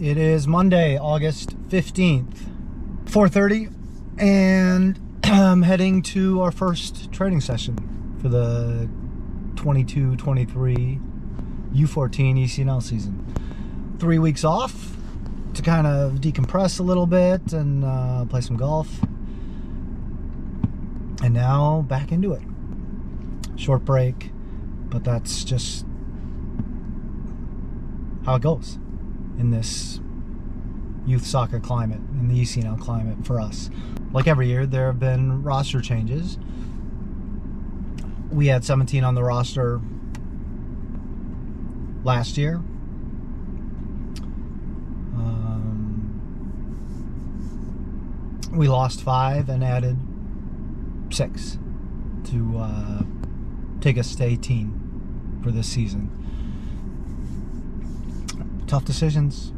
It is Monday, August 15th, 4:30, and I'm heading to our first training session for the 22-23 U14 ECNL season. 3 weeks off to kind of decompress a little bit and play some golf. And now back into it. Short break, but that's just how it goes in this youth soccer climate, in the ECNL climate for us. Like every year, there have been roster changes. We had 17 on the roster last year. We lost 5 and added 6 to take us to 18 for this season. Tough decisions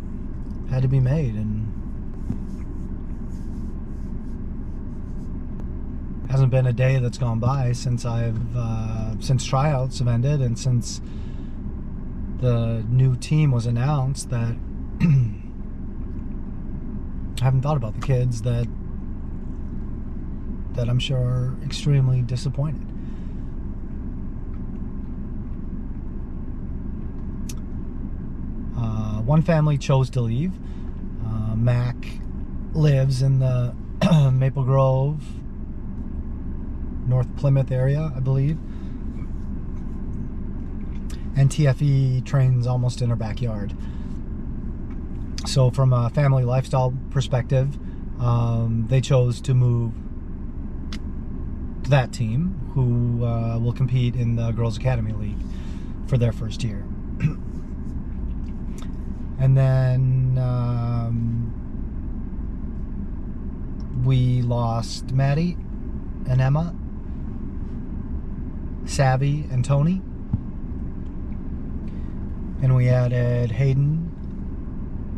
had to be made, and hasn't been a day that's gone by since since tryouts have ended and since the new team was announced that I haven't thought about the kids that I'm sure are extremely disappointed. One family chose to leave. Mac lives in the Maple Grove, North Plymouth area, I believe. And TFE trains almost in her backyard. So from a family lifestyle perspective, they chose to move to that team, who will compete in the Girls Academy League for their first year. And then we lost Maddie and Emma, Savvy and Tony, and we added Hayden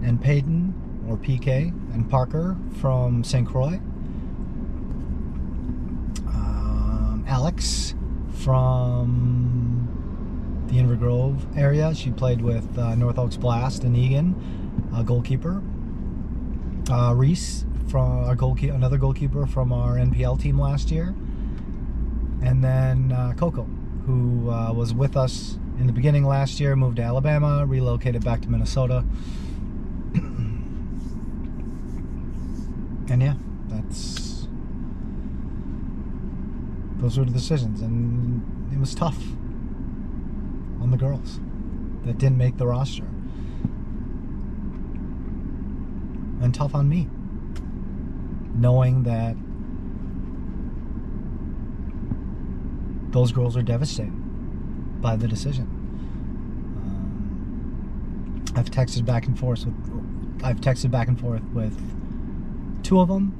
and Peyton, or PK, and Parker from St. Croix, Alex from the Inver Grove area. She played with North Oaks Blast and Egan, a goalkeeper. Reese, from another goalkeeper from our NPL team last year. And then Coco, who was with us in the beginning last year, moved to Alabama, relocated back to Minnesota. And yeah, those were the decisions, and it was tough on the girls that didn't make the roster, and tough on me, knowing that those girls are devastated by the decision. I've texted back and forth with 2 of them,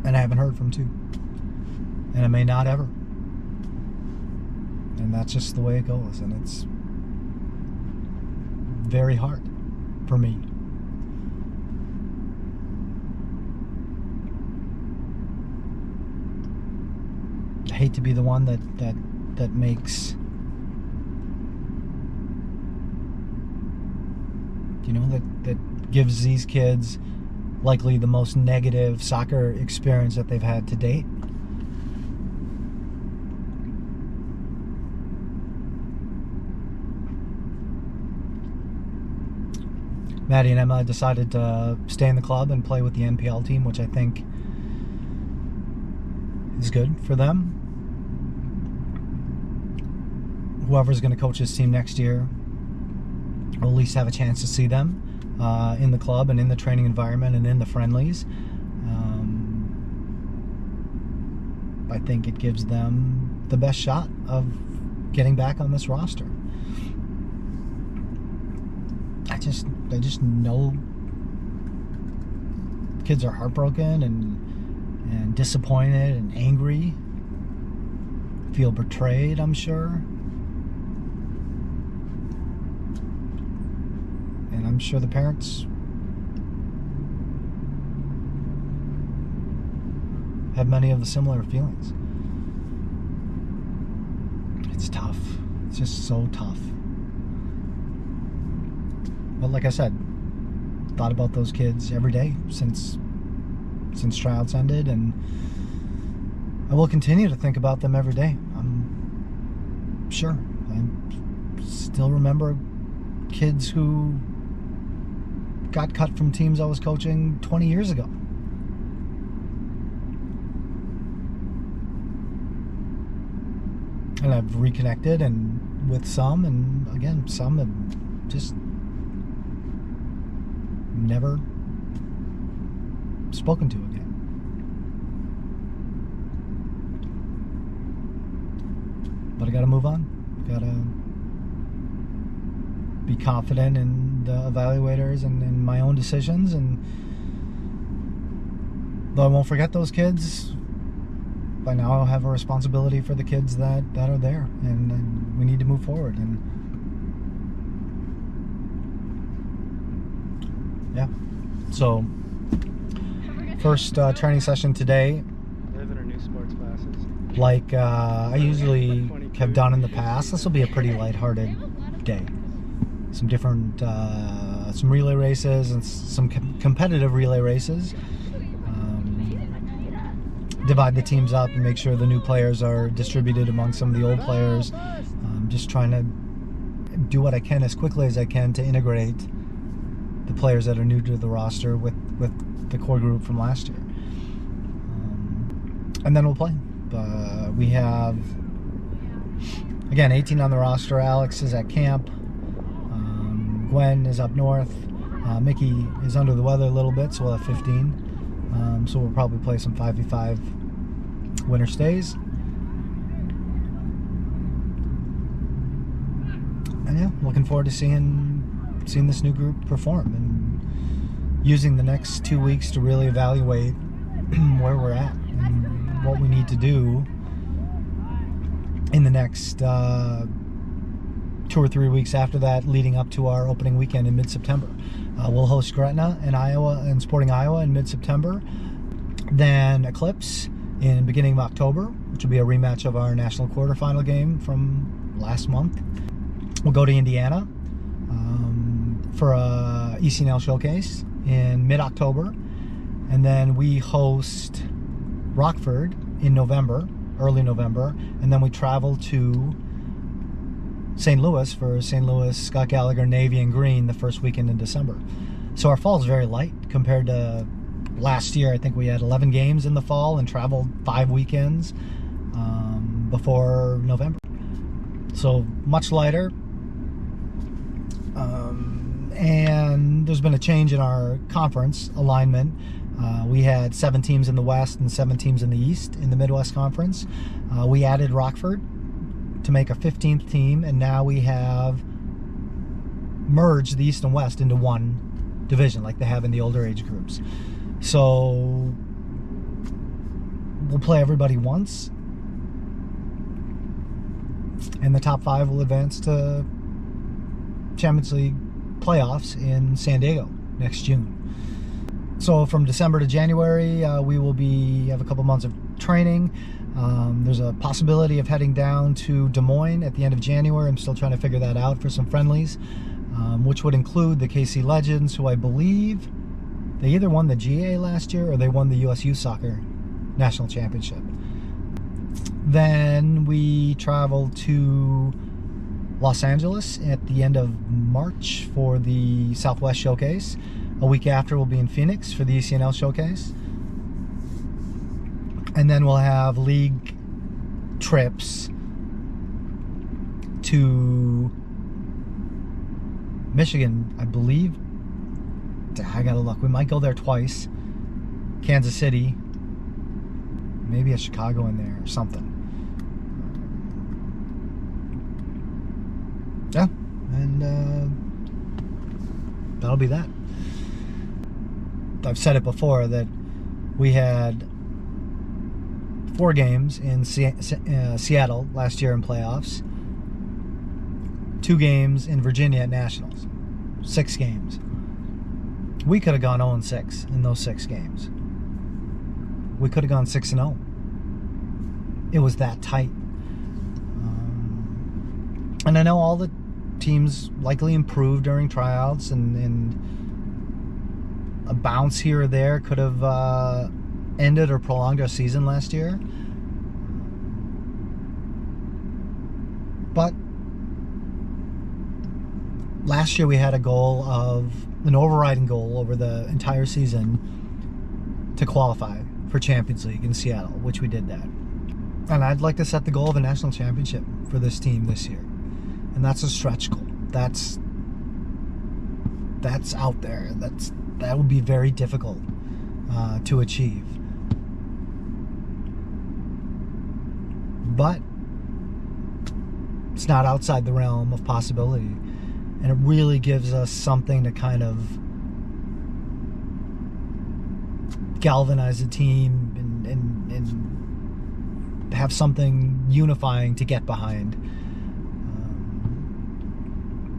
and I haven't heard from 2, and I may not ever. And that's just the way it goes, and it's very hard for me. I hate to be the one that makes, that gives these kids likely the most negative soccer experience that they've had to date. Maddie and Emma decided to stay in the club and play with the NPL team, which I think is good for them. Whoever's going to coach this team next year will at least have a chance to see them in the club and in the training environment and in the friendlies. I think it gives them the best shot of getting back on this roster. I just know kids are heartbroken and disappointed and angry, feel betrayed, I'm sure. And I'm sure the parents have many of the similar feelings. It's tough. It's just so tough. But like I said, thought about those kids every day since tryouts ended, and I will continue to think about them every day. I'm sure. I still remember kids who got cut from teams I was coaching 20 years ago. And I've reconnected and with some, and again, some have just never spoken to again. But I gotta move on. Gotta be confident in the evaluators and in my own decisions, and though I won't forget those kids, by now I'll have a responsibility for the kids that are there, and we need to move forward. And yeah, so first training session today, Live in our new sports classes. like I usually have done in the past. This will be a pretty lighthearted day. Some different, some relay races and some competitive relay races. Divide the teams up and make sure the new players are distributed among some of the old players. Just trying to do what I can as quickly as I can to integrate the players that are new to the roster with the core group from last year. And then we'll play. We have, again, 18 on the roster. Alex is at camp. Gwen is up north. Mickey is under the weather a little bit, so we'll have 15. So we'll probably play some 5v5 winter stays. And yeah, looking forward to seeing this new group perform and using the next 2 weeks to really evaluate where we're at and what we need to do in the next 2 or 3 weeks after that, leading up to our opening weekend in mid-September. We'll host Gretna and Sporting Iowa in mid-September. Then Eclipse in beginning of October, which will be a rematch of our national quarterfinal game from last month. We'll go to Indiana for a ECNL showcase in mid-October. And then we host Rockford in November, early November. And then we travel to St. Louis for St. Louis, Scott Gallagher, Navy, and Green the first weekend in December. So our fall is very light compared to last year. I think we had 11 games in the fall and traveled 5 weekends before November. So much lighter. And there's been a change in our conference alignment. We had 7 teams in the West and 7 teams in the East in the Midwest Conference. We added Rockford to make a 15th team, and now we have merged the East and West into one division like they have in the older age groups. So we'll play everybody once, and the top 5 will advance to Champions League playoffs in San Diego next June. So from December to January, we will have a couple months of training. There's a possibility of heading down to Des Moines at the end of January. I'm still trying to figure that out for some friendlies, which would include the KC Legends, who I believe they either won the GA last year or they won the US Youth Soccer National Championship. Then we travel to Los Angeles at the end of March for the Southwest Showcase. A week after, we'll be in Phoenix for the ECNL Showcase. And then we'll have league trips to Michigan, I believe. I gotta look. We might go there twice. Kansas City. Maybe a Chicago in there or something. Yeah. And that'll be that. I've said it before that we had 4 games in Seattle last year in playoffs, 2 games in Virginia at Nationals, 6 games. We could have gone 0-6 in those 6 games. We could have gone 6-0. It was that tight. And I know all the teams likely improved during tryouts, and a bounce here or there could have ended or prolonged our season last year. But last year we had an overriding goal over the entire season to qualify for Champions League in Seattle, which we did that. And I'd like to set the goal of a national championship for this team this year. And that's a stretch goal. That's out there. That would be very difficult to achieve. But it's not outside the realm of possibility. And it really gives us something to kind of galvanize the team and have something unifying to get behind.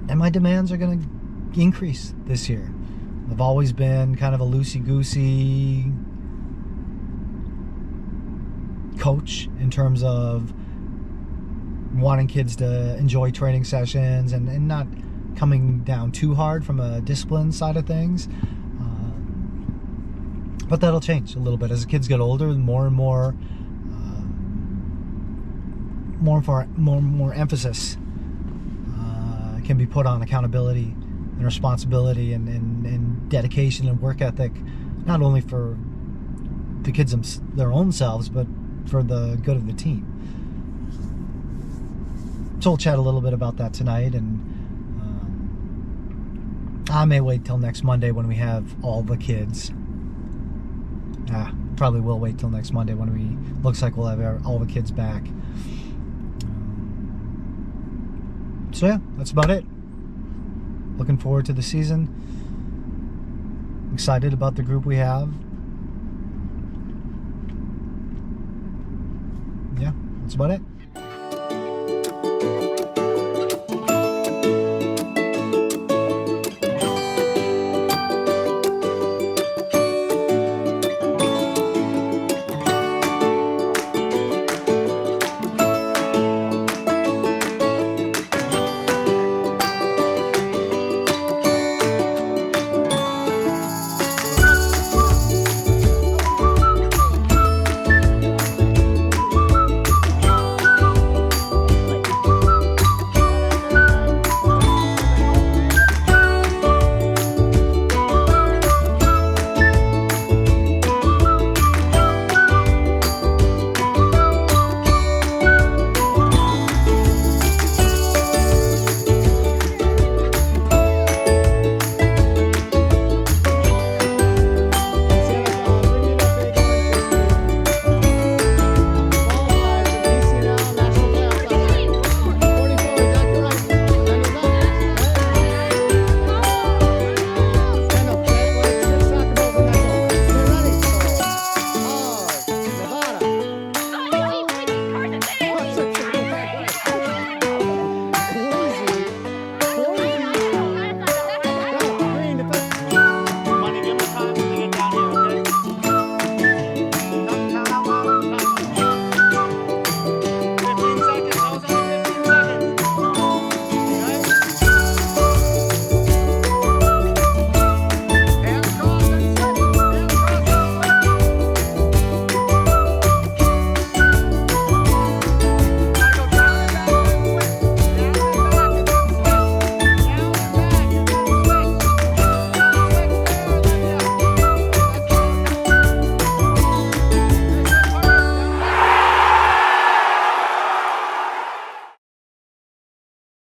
And my demands are going to increase this year. I've always been kind of a loosey-goosey coach in terms of wanting kids to enjoy training sessions and not coming down too hard from a discipline side of things. But that'll change a little bit as the kids get older. More and more emphasis can be put on accountability and responsibility and dedication and work ethic, not only for the kids their own selves, but for the good of the team. So we'll chat a little bit about that tonight, and I may wait till next Monday when we have all the kids. Probably will wait till next Monday when looks like we'll have all the kids back. So yeah, that's about it. Looking forward to the season. Excited about the group we have. Yeah, that's about it.